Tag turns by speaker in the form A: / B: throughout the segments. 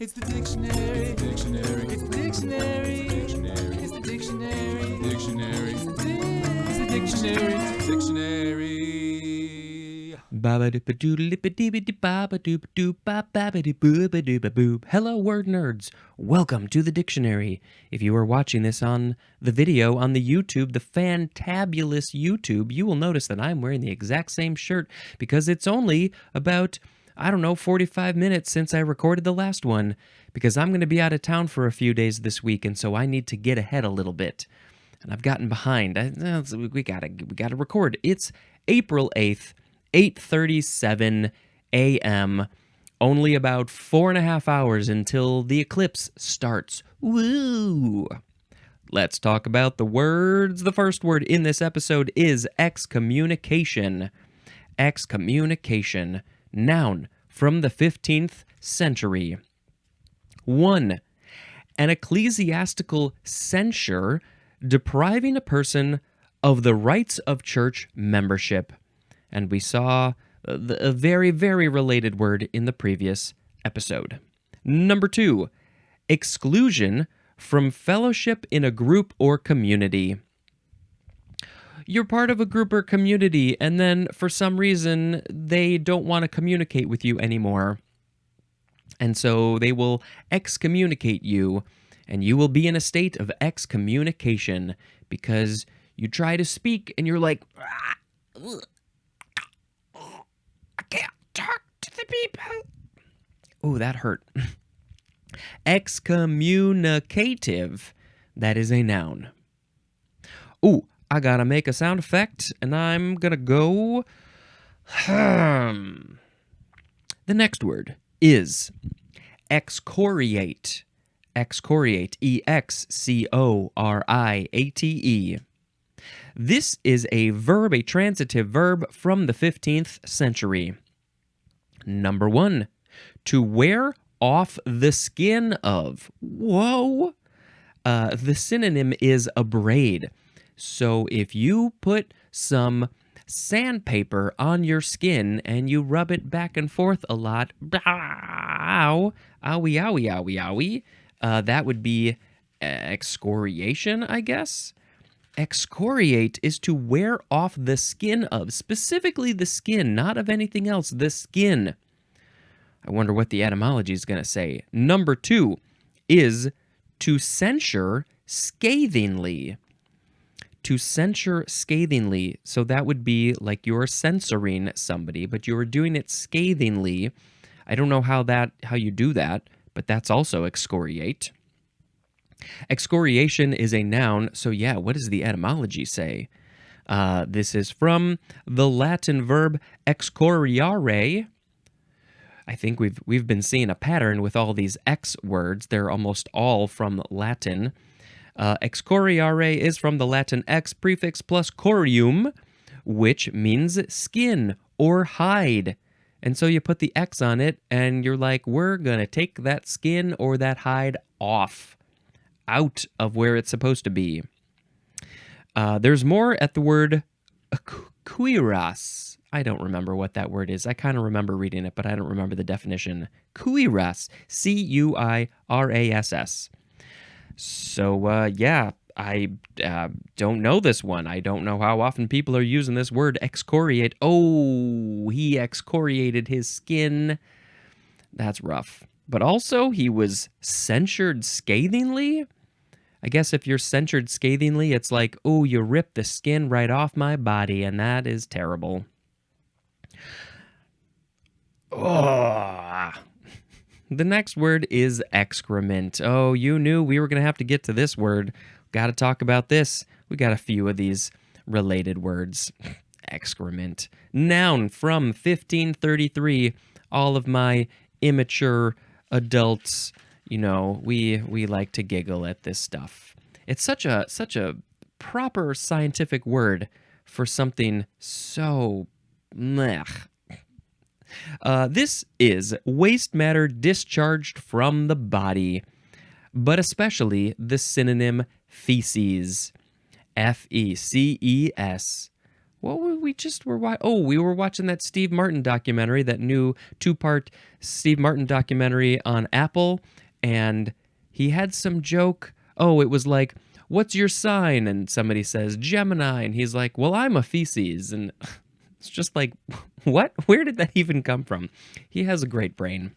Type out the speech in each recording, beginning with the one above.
A: It's the dictionary. It's the dictionary. It's the dictionary. It's the dictionary. It's the dictionary. It's the dictionary. It's the dictionary.
B: Hello, word nerds. Welcome to the dictionary. If you are watching this on the video on the YouTube, the fantabulous YouTube, you will notice that I'm wearing the exact same shirt because it's only about 45 minutes since I recorded the last one, because I'm going to be out of town for a few days this week, and so I need to get ahead a little bit. And I've gotten behind. We gotta record. It's April 8th, 8:37 a.m., only about 4.5 hours until the eclipse starts. Woo! Let's talk about the words. The first word in this episode is excommunication. Excommunication. Noun, from the 15th century. 1. An ecclesiastical censure depriving a person of the rights of church membership. And we saw a very, very related word in the previous episode. Number 2. Exclusion from fellowship in a group or community. You're part of a group or community, and then for some reason, they don't want to communicate with you anymore. And so they will excommunicate you, and you will be in a state of excommunication because you try to speak and you're like, I can't talk to the people. Oh, that hurt. Excommunicative. That is a noun. Ooh. I gotta make a sound effect, and I'm gonna go... The next word is excoriate. Excoriate. E-X-C-O-R-I-A-T-E. This is a verb, a transitive verb from the 15th century. Number 1. To wear off the skin of. Whoa! The synonym is abrade. So if you put some sandpaper on your skin and you rub it back and forth a lot, owie, owie, owie, owie, that would be excoriation, I guess. Excoriate is to wear off the skin of, specifically the skin, not of anything else, the skin. I wonder what the etymology is going to say. Number 2 is to censure scathingly. To censure scathingly, so that would be like you're censoring somebody, but you're doing it scathingly. I don't know how you do that, but that's also excoriate. Excoriation is a noun, so yeah, what does the etymology say? This is from the Latin verb excoriare. I think we've been seeing a pattern with all these X words. They're almost all from Latin. Excoriare is from the Latin ex prefix plus corium, which means skin or hide. And so you put the X on it, and you're like, we're going to take that skin or that hide off, out of where it's supposed to be. There's more at the word cuiras. I don't remember what that word is. I kind of remember reading it, but I don't remember the definition. Cuiras, C-U-I-R-A-S-S. So, yeah, I don't know this one. I don't know how often people are using this word excoriate. Oh, he excoriated his skin. That's rough. But also, he was censured scathingly? I guess if you're censured scathingly, it's like, oh, you ripped the skin right off my body, and that is terrible. Oh. The next word is excrement. Oh, you knew we were going to have to get to this word. Got to talk about this. We got a few of these related words. Excrement. Noun from 1533. All of my immature adults, we like to giggle at this stuff. It's such a proper scientific word for something so meh. This is waste matter discharged from the body, but especially the synonym feces. F-E-C-E-S. What were we just were watching? Oh, we were watching that Steve Martin documentary, that new 2-part Steve Martin documentary on Apple, and he had some joke. Oh, it was like, "What's your sign?" And somebody says Gemini, and he's like, "Well, I'm a feces." And it's just like, what? Where did that even come from? He has a great brain.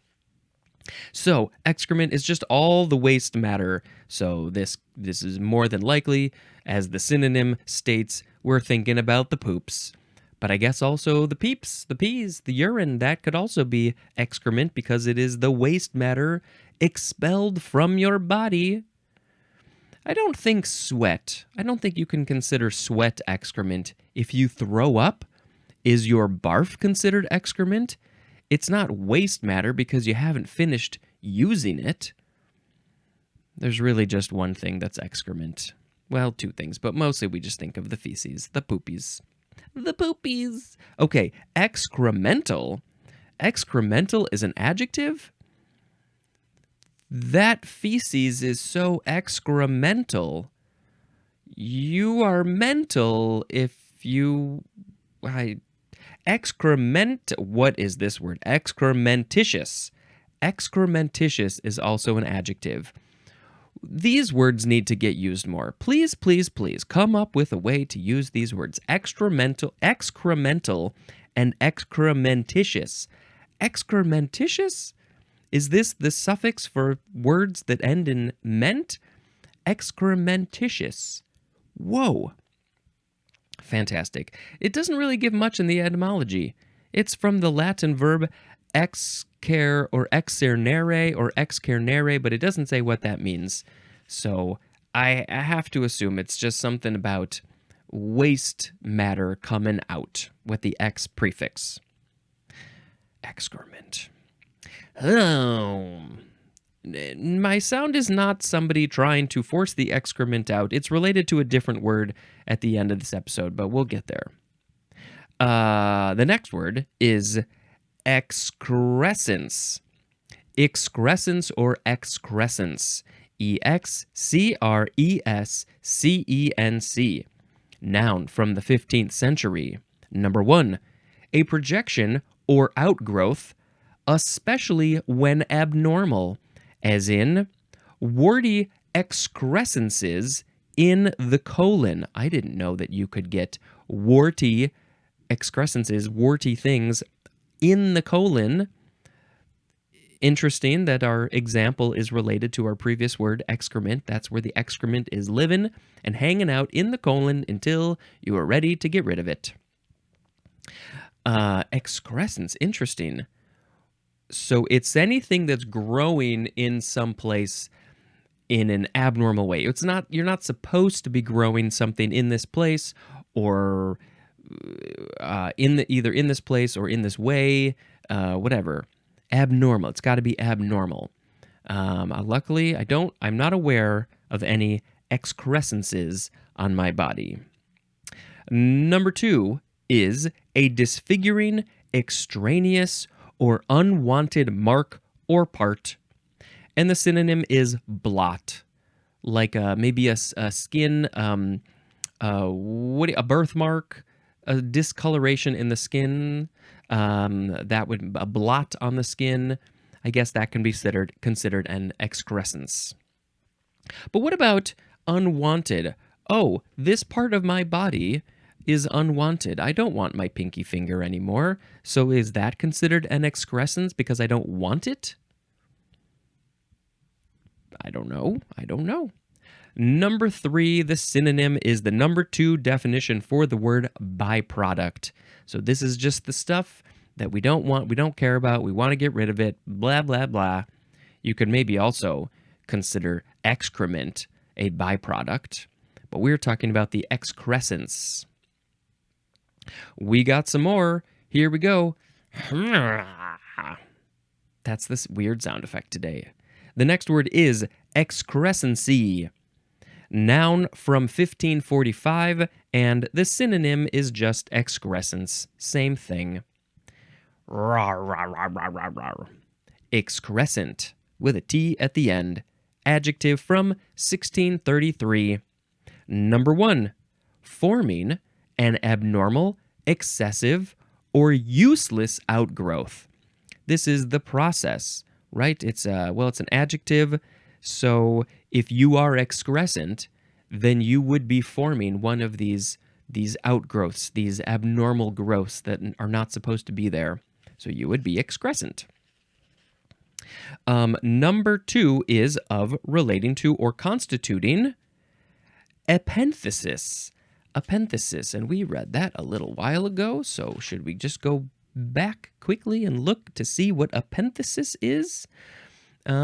B: So, excrement is just all the waste matter. So this is more than likely, as the synonym states, we're thinking about the poops. But I guess also the peeps, the peas, the urine, that could also be excrement because it is the waste matter expelled from your body. I don't think you can consider sweat excrement. If you throw up, is your barf considered excrement? It's not waste matter because you haven't finished using it. There's really just one thing that's excrement. Well, two things, but mostly we just think of the feces, the poopies. The poopies. Okay, excremental. Excremental is an adjective? That feces is so excremental. You are mental if you... Excrement, what is this word? Excrementitious. Excrementitious is also an adjective. These words need to get used more. Please, please, please come up with a way to use these words. Excremental, and excrementitious. Excrementitious? Is this the suffix for words that end in ment? Excrementitious. Whoa. Fantastic. It doesn't really give much in the etymology. It's from the Latin verb excare or excernere, but it doesn't say what that means. So I have to assume it's just something about waste matter coming out with the X prefix. Excrement. Oh. My sound is not somebody trying to force the excrement out. It's related to a different word at the end of this episode, but we'll get there. The next word is excrescence. Excrescence or excrescence. excrescence. Noun from the 15th century. Number 1, a projection or outgrowth, especially when abnormal, as in warty excrescences in the colon. I didn't know that you could get warty excrescences, warty things in the colon. Interesting that our example is related to our previous word, excrement. That's where the excrement is living and hanging out in the colon until you are ready to get rid of it. Excrescence, interesting. So it's anything that's growing in some place in an abnormal way. It's not, you're not supposed to be growing something in this place or either in this place or in this way, whatever. Abnormal. It's got to be abnormal. Luckily, I'm not aware of any excrescences on my body. Number 2 is a disfiguring, extraneous, or unwanted mark or part. And the synonym is blot. Like maybe a skin, a birthmark, a discoloration in the skin, that would a blot on the skin. I guess that can be considered an excrescence. But what about unwanted? Oh, this part of my body is unwanted. I don't want my pinky finger anymore. So is that considered an excrescence because I don't want it? I don't know. Number 3, the synonym is the number 2 definition for the word byproduct. So this is just the stuff that we don't want, we don't care about, we want to get rid of it, blah, blah, blah. You could maybe also consider excrement a byproduct, but we're talking about the excrescence. We got some more. Here we go. That's this weird sound effect today. The next word is excrescency. Noun from 1545, and the synonym is just excrescence. Same thing. Excrescent, with a T at the end. Adjective from 1633. Number 1, forming an abnormal, excessive, or useless outgrowth. This is the process, right? It's an adjective. So if you are excrescent, then you would be forming one of these outgrowths, these abnormal growths that are not supposed to be there. So you would be excrescent. Number 2 is of relating to or constituting epenthesis. Epenthesis, and we read that a little while ago, so should we just go back quickly and look to see what epenthesis is? Here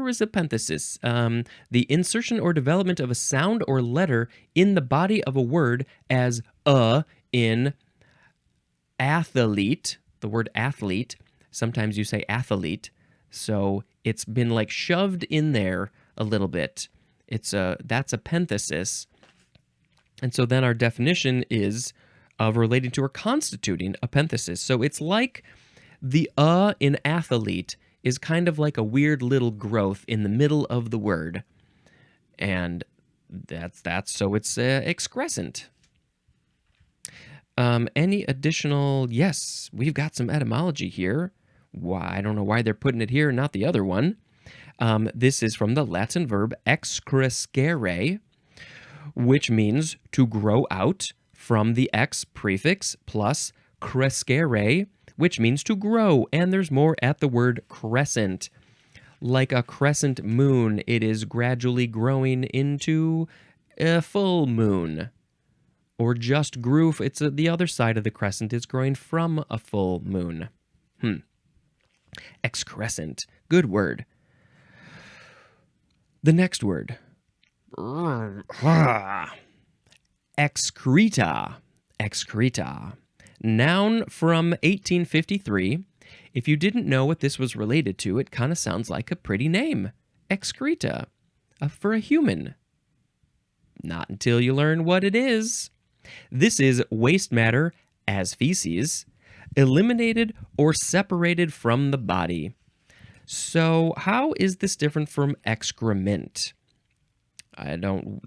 B: is epenthesis. The insertion or development of a sound or letter in the body of a word, as in athlete, the word athlete. Sometimes you say athlete, so it's been like shoved in there a little bit. That's epenthesis. And so then our definition is of relating to or constituting epenthesis. So it's like the in athlete is kind of like a weird little growth in the middle of the word. And so it's excrescent. Any additional? Yes, we've got some etymology here. Why? I don't know why they're putting it here, not the other one. This is from the Latin verb excrescere, which means to grow out, from the ex prefix plus crescere, which means to grow. And there's more at the word crescent. Like a crescent moon, it is gradually growing into a full moon. Or just grew, it's the other side of the crescent is growing from a full moon. Excrescent. Good word. The next word. Excreta. Excreta. Noun from 1853. If you didn't know what this was related to, it kind of sounds like a pretty name. Excreta. For a human. Not until you learn what it is. This is waste matter as feces, eliminated or separated from the body. So how is this different from excrement? No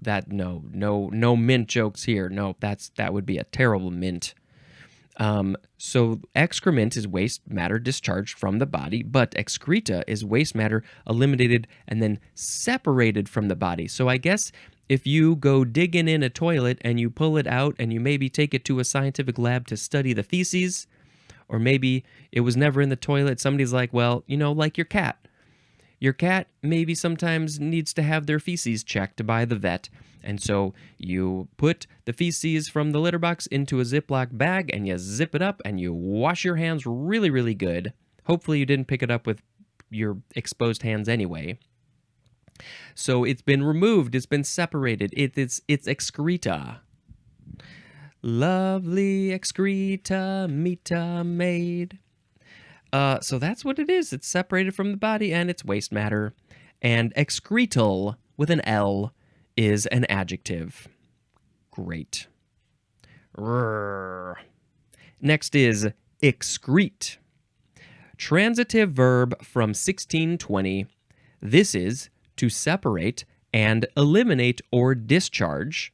B: mint jokes here. No, that would be a terrible mint. So excrement is waste matter discharged from the body, but excreta is waste matter eliminated and then separated from the body. So I guess if you go digging in a toilet and you pull it out and you maybe take it to a scientific lab to study the feces, or maybe it was never in the toilet, somebody's like, well, like your cat. Your cat maybe sometimes needs to have their feces checked by the vet. And so you put the feces from the litter box into a Ziploc bag and you zip it up and you wash your hands really, really good. Hopefully you didn't pick it up with your exposed hands anyway. So it's been removed, it's been separated, it's excreta. Lovely excreta, meta made. So that's what it is. It's separated from the body and it's waste matter. And excretal, with an L, is an adjective. Great. Next is excrete. Transitive verb from 1620. This is to separate and eliminate or discharge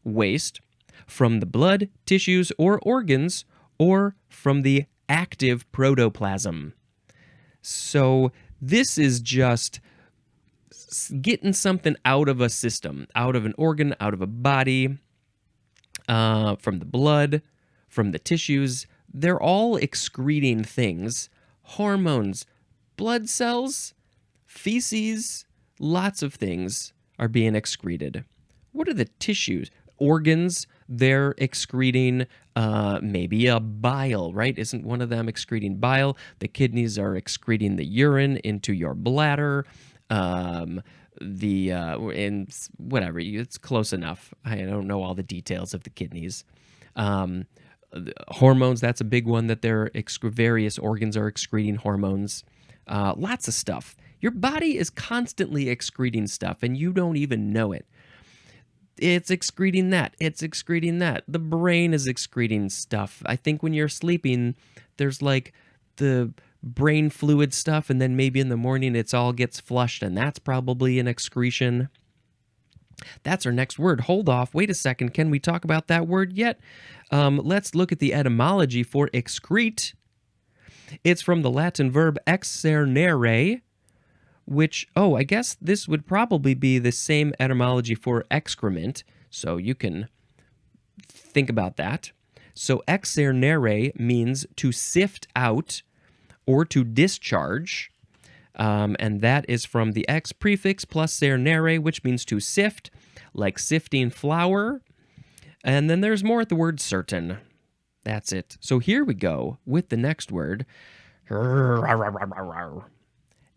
B: waste from the blood, tissues, or organs, or from the active protoplasm. So this is just getting something out of a system, out of an organ, out of a body, from the blood, from the tissues. They're all excreting things. Hormones, blood cells, feces, lots of things are being excreted. What are the tissues? Organs, they're excreting maybe a bile, right? Isn't one of them excreting bile? The kidneys are excreting the urine into your bladder. And whatever, it's close enough. I don't know all the details of the kidneys. Hormones, that's a big one that various organs are excreting hormones. Lots of stuff. Your body is constantly excreting stuff, and you don't even know it. It's excreting that. It's excreting that. The brain is excreting stuff. I think when you're sleeping, there's like the brain fluid stuff, and then maybe in the morning it all gets flushed, and that's probably an excretion. That's our next word. Hold off. Wait a second. Can we talk about that word yet? Let's look at the etymology for excrete. It's from the Latin verb exernere, which, I guess this would probably be the same etymology for excrement, so you can think about that. So exernere means to sift out or to discharge, and that is from the ex prefix plus cernere, which means to sift, like sifting flour. And then there's more at the word certain. That's it. So here we go with the next word.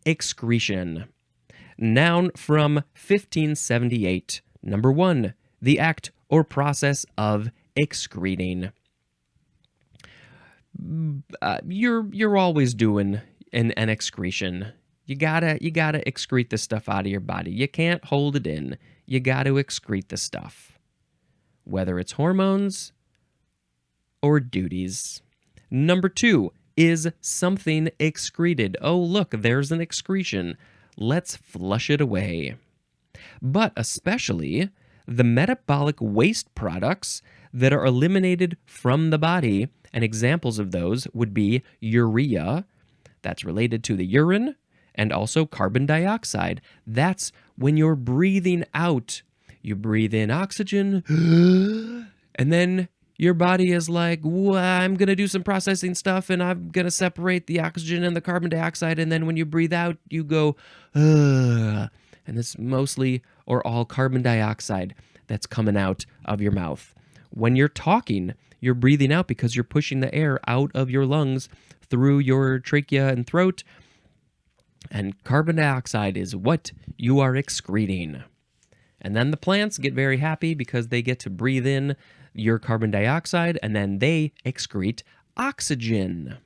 B: Excretion. Noun from 1578. Number 1, the act or process of excreting. You're always doing an excretion. You gotta excrete the stuff out of your body. You can't hold it in. You gotta excrete the stuff, whether it's hormones or duties. Number 2, is something excreted? Oh, look, there's an excretion. Let's flush it away. But especially the metabolic waste products that are eliminated from the body, and examples of those would be urea, that's related to the urine, and also carbon dioxide. That's when you're breathing out. You breathe in oxygen, and then your body is like, I'm going to do some processing stuff, and I'm going to separate the oxygen and the carbon dioxide, and then when you breathe out, you go, and it's mostly or all carbon dioxide that's coming out of your mouth. When you're talking, you're breathing out because you're pushing the air out of your lungs through your trachea and throat, and carbon dioxide is what you are excreting. And then the plants get very happy because they get to breathe in your carbon dioxide, and then they excrete oxygen.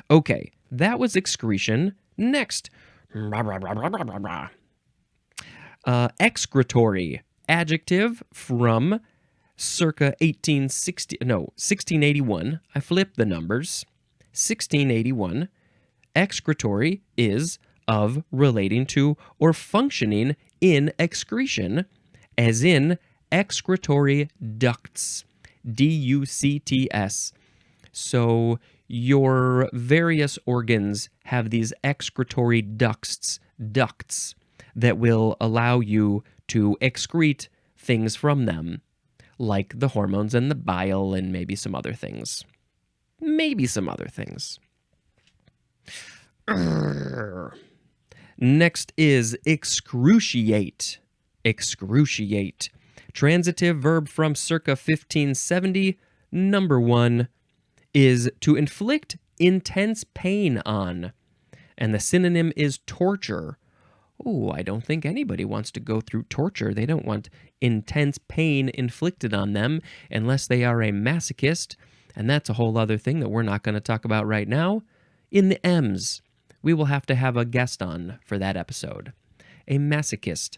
B: Okay, that was excretion. Next, excretory, adjective from circa 1681. I flipped the numbers. 1681. Excretory is of, relating to, or functioning in excretion, as in excretory ducts, ducts. So your various organs have these excretory ducts that will allow you to excrete things from them, like the hormones and the bile and maybe some other things. Next is excruciate. Excruciate. Transitive verb from circa 1570. Number 1 is to inflict intense pain on. And the synonym is torture. Oh, I don't think anybody wants to go through torture. They don't want intense pain inflicted on them unless they are a masochist. And that's a whole other thing that we're not going to talk about right now. In the M's, we will have to have a guest on for that episode. A masochist.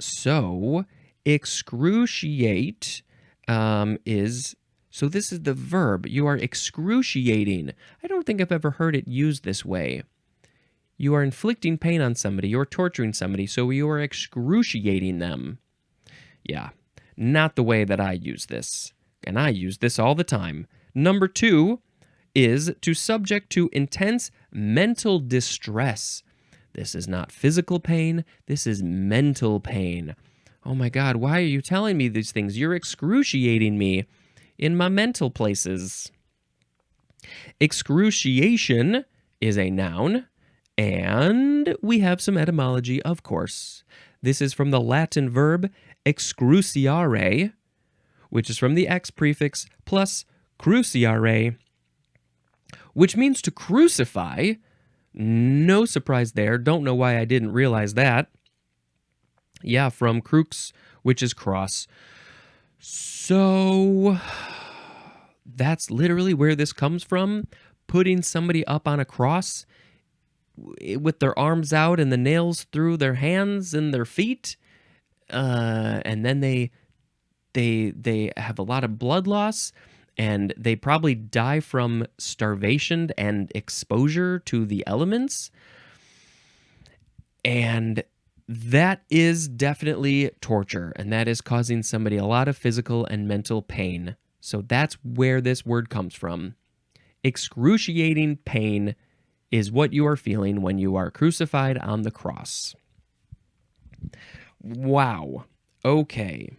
B: So excruciate is... So this is the verb. You are excruciating. I don't think I've ever heard it used this way. You are inflicting pain on somebody. You're torturing somebody, so you are excruciating them. Yeah, not the way that I use this. And I use this all the time. Number 2 is to subject to intense mental distress. This is not physical pain. This is mental pain. Oh my God, why are you telling me these things? You're excruciating me in my mental places. Excruciation is a noun, and we have some etymology, of course. This is from the Latin verb excruciare, which is from the ex prefix plus cruciare, which means to crucify. No surprise there. Don't know why I didn't realize that. Yeah, from crux, which is cross. So that's literally where this comes from. Putting somebody up on a cross with their arms out and the nails through their hands and their feet. And then they have a lot of blood loss, and they probably die from starvation and exposure to the elements. And That is definitely torture, and that is causing somebody a lot of physical and mental pain. So that's where this word comes from. Excruciating pain is what you are feeling when you are crucified on the cross. Wow. Okay.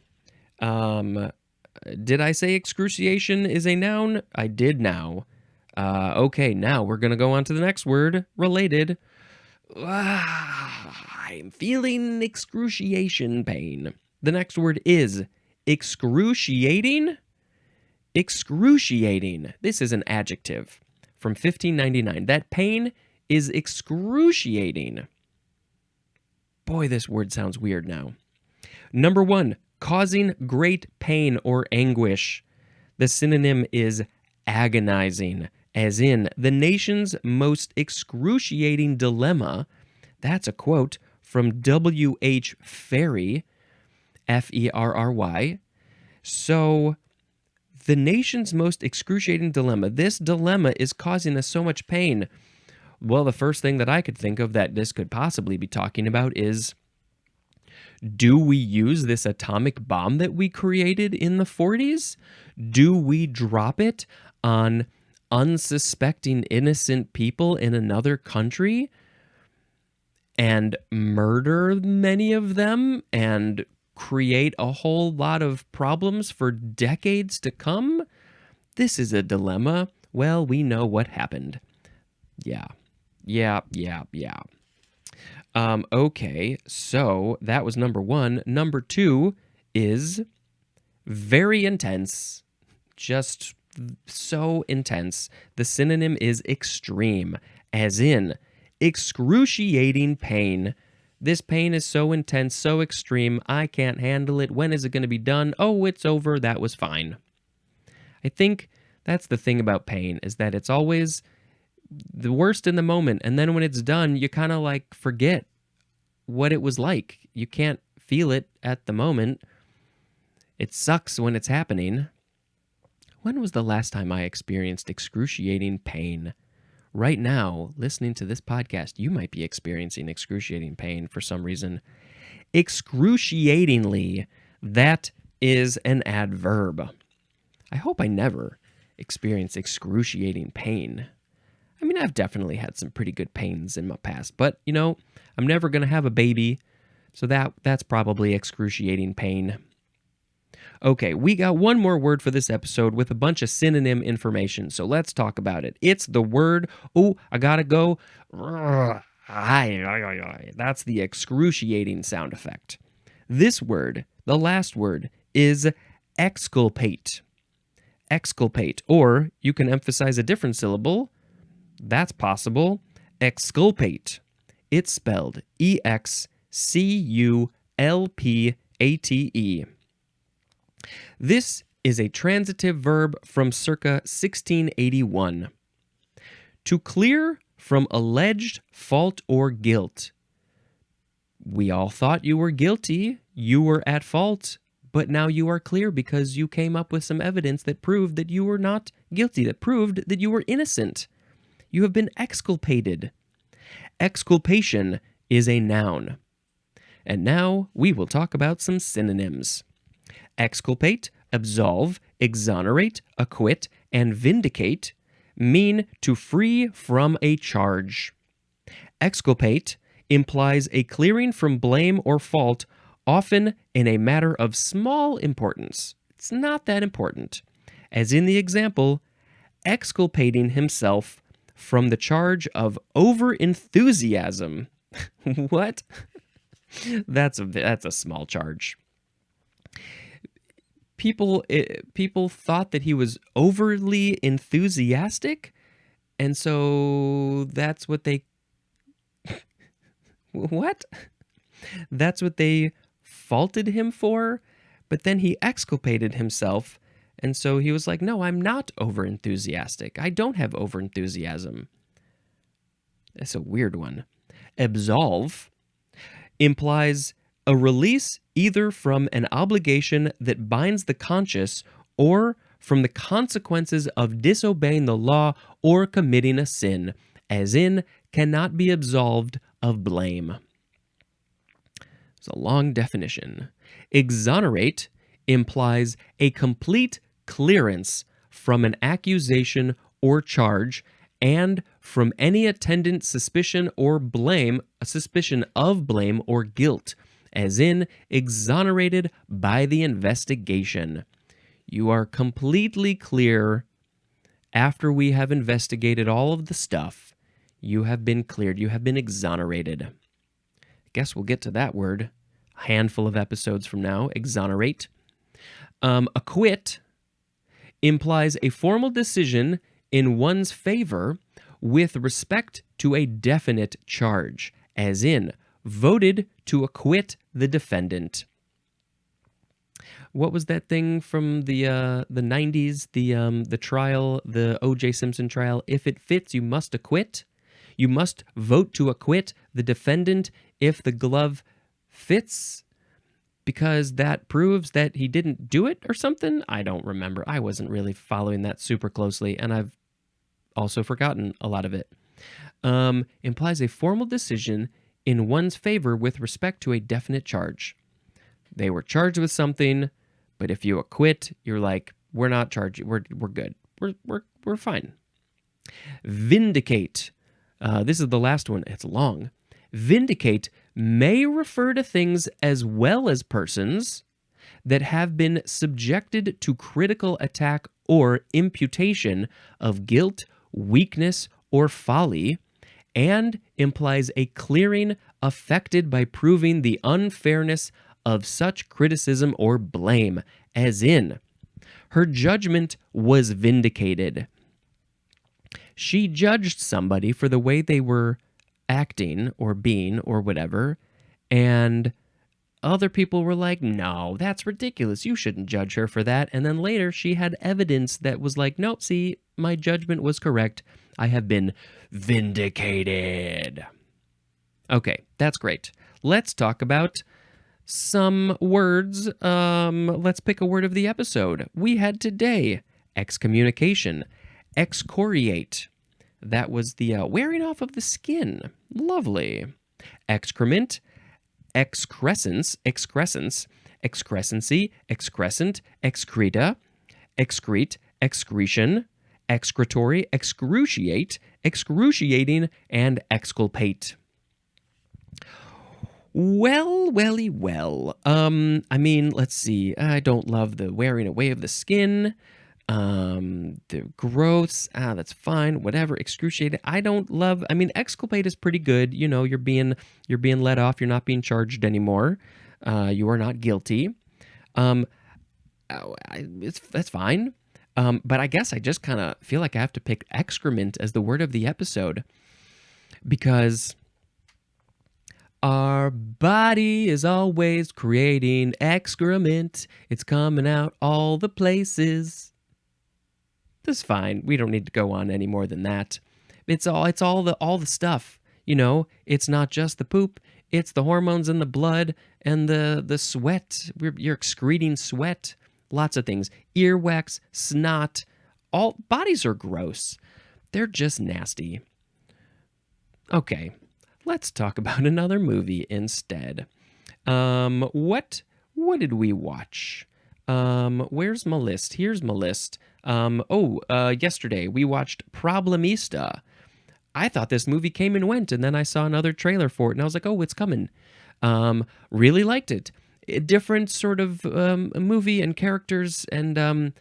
B: Did I say excruciation is a noun? I did now. Okay, now we're going to go on to the next word related. I'm feeling excruciation pain. The next word is excruciating. Excruciating. This is an adjective from 1599. That pain is excruciating. Boy, this word sounds weird now. Number 1, causing great pain or anguish. The synonym is agonizing, as in the nation's most excruciating dilemma. That's a quote from W.H. Ferry, Ferry. So, the nation's most excruciating dilemma. This dilemma is causing us so much pain. Well, the first thing that I could think of that this could possibly be talking about is, do we use this atomic bomb that we created in the 40s? Do we drop it on unsuspecting innocent people in another country and murder many of them and create a whole lot of problems for decades to come? This is a dilemma. Well, we know what happened. Yeah. Okay, so that was number 1. Number 2 is very intense. Just so intense. The synonym is extreme, as in excruciating pain. This pain is so intense, so extreme, I can't handle it. When is it going to be done? Oh, it's over. That was fine. I think that's the thing about pain, is that it's always the worst in the moment, and then when it's done, you kind of like forget what it was like. You can't feel it at the moment. It sucks when it's happening. When was the last time I experienced excruciating pain? Right now, listening to this podcast, you might be experiencing excruciating pain for some reason. Excruciatingly, that is an adverb. I hope I never experience excruciating pain. I mean, I've definitely had some pretty good pains in my past, but, I'm never going to have a baby, so that's probably excruciating pain. Okay, we got one more word for this episode with a bunch of synonym information, so let's talk about it. It's the word, I gotta go. That's the excruciating sound effect. This word, the last word, is exculpate. Exculpate, or you can emphasize a different syllable. That's possible. Exculpate. It's spelled Exculpate. This is a transitive verb from circa 1681. To clear from alleged fault or guilt. We all thought you were guilty, you were at fault, but now you are clear because you came up with some evidence that proved that you were not guilty, that proved that you were innocent. You have been exculpated. Exculpation is a noun. And now we will talk about some synonyms. Exculpate, absolve, exonerate, acquit, and vindicate mean to free from a charge. Exculpate implies a clearing from blame or fault, often in a matter of small importance. It's not that important. As in the example, exculpating himself from the charge of overenthusiasm. What? That's a small charge. People thought that he was overly enthusiastic, and so that's what they what? That's what they faulted him for, but then he exculpated himself, and so he was like, no, I'm not overenthusiastic. I don't have overenthusiasm. That's a weird one. Absolve implies a release either from an obligation that binds the conscious or from the consequences of disobeying the law or committing a sin, as in, cannot be absolved of blame. It's a long definition. Exonerate implies a complete clearance from an accusation or charge and from any attendant suspicion or blame, a suspicion of blame or guilt, as in exonerated by the investigation. You are completely clear after we have investigated all of the stuff. You have been cleared. You have been exonerated. I guess we'll get to that word a handful of episodes from now. Exonerate. Acquit implies a formal decision in one's favor with respect to a definite charge, as in voted to acquit the defendant. What was that thing from the 90s? The trial, the O.J. Simpson trial. If it fits, you must acquit. You must vote to acquit the defendant if the glove fits, because that proves that he didn't do it or something. I don't remember. I wasn't really following that super closely, and I've also forgotten a lot of it. Implies a formal decision in one's favor with respect to a definite charge. They were charged with something, but if you acquit, you're like, we're not charged. We're good. We're fine. Vindicate. This is the last one. It's long. Vindicate may refer to things as well as persons that have been subjected to critical attack or imputation of guilt, weakness, or folly, and implies a clearing affected by proving the unfairness of such criticism or blame, as in, her judgment was vindicated. She judged somebody for the way they were acting or being or whatever, and other people were like, no, that's ridiculous. You shouldn't judge her for that. And then later she had evidence that was like, nope, see, my judgment was correct. I have been vindicated. Okay, that's great. Let's talk about some words. Let's pick a word of the episode. We had today excommunication, excoriate. That was the wearing off of the skin. Lovely. Excrement, excrescence, excrescency, excrescent, excreta, excrete, excretion, excretory, excruciate, excruciating, and exculpate. Well. I mean, let's see. I don't love the wearing away of the skin. The gross. That's fine. Whatever. Excruciating. I don't love. I mean, exculpate is pretty good. You know, you're being let off. You're not being charged anymore. You are not guilty. That's fine. But I guess I just kind of feel like I have to pick excrement as the word of the episode, because our body is always creating excrement. It's coming out all the places. That's fine. We don't need to go on any more than that. It's all the stuff. You know, it's not just the poop. It's the hormones in the blood and the sweat. You're excreting sweat. Lots of things. Earwax, snot. All bodies are gross. They're just nasty. Okay, let's talk about another movie instead. What did we watch? Where's my list? Here's my list. Yesterday we watched Problemista. I thought this movie came and went, and then I saw another trailer for it, and I was like, oh, it's coming. Really liked it. A different sort of movie and characters, and I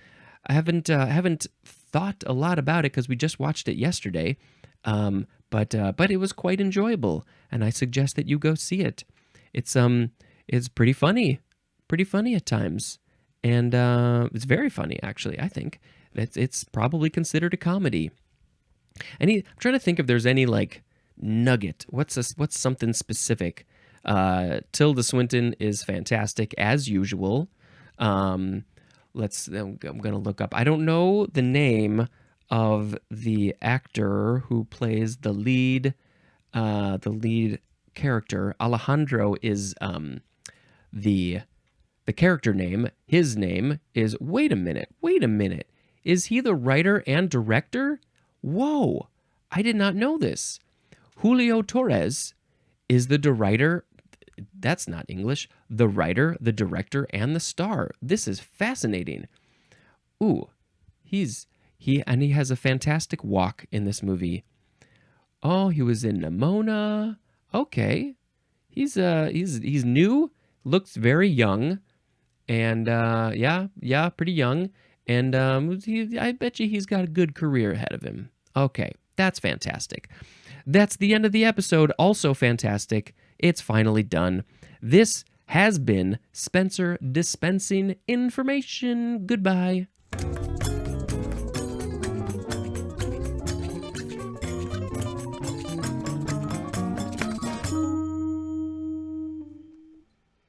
B: haven't thought a lot about it because we just watched it yesterday. But it was quite enjoyable, and I suggest that you go see it. It's pretty funny at times, and it's very funny actually. I think it's probably considered a comedy. I'm trying to think if there's any like nugget. What's something specific? Tilda Swinton is fantastic as usual. I'm gonna look up. I don't know the name of the actor who plays the lead character. Alejandro is the character name. His name is, wait a minute. Is he the writer and director? Whoa, I did not know this. Julio Torres is the writer, that's not English. The writer, the director, and the star. This is fascinating. Ooh, he has a fantastic walk in this movie. Oh, he was in Nimona. Okay. He's new, looks very young, and yeah, pretty young. And I bet you he's got a good career ahead of him. Okay, that's fantastic. That's the end of the episode. Also fantastic. It's finally done. This has been Spencer dispensing information. Goodbye.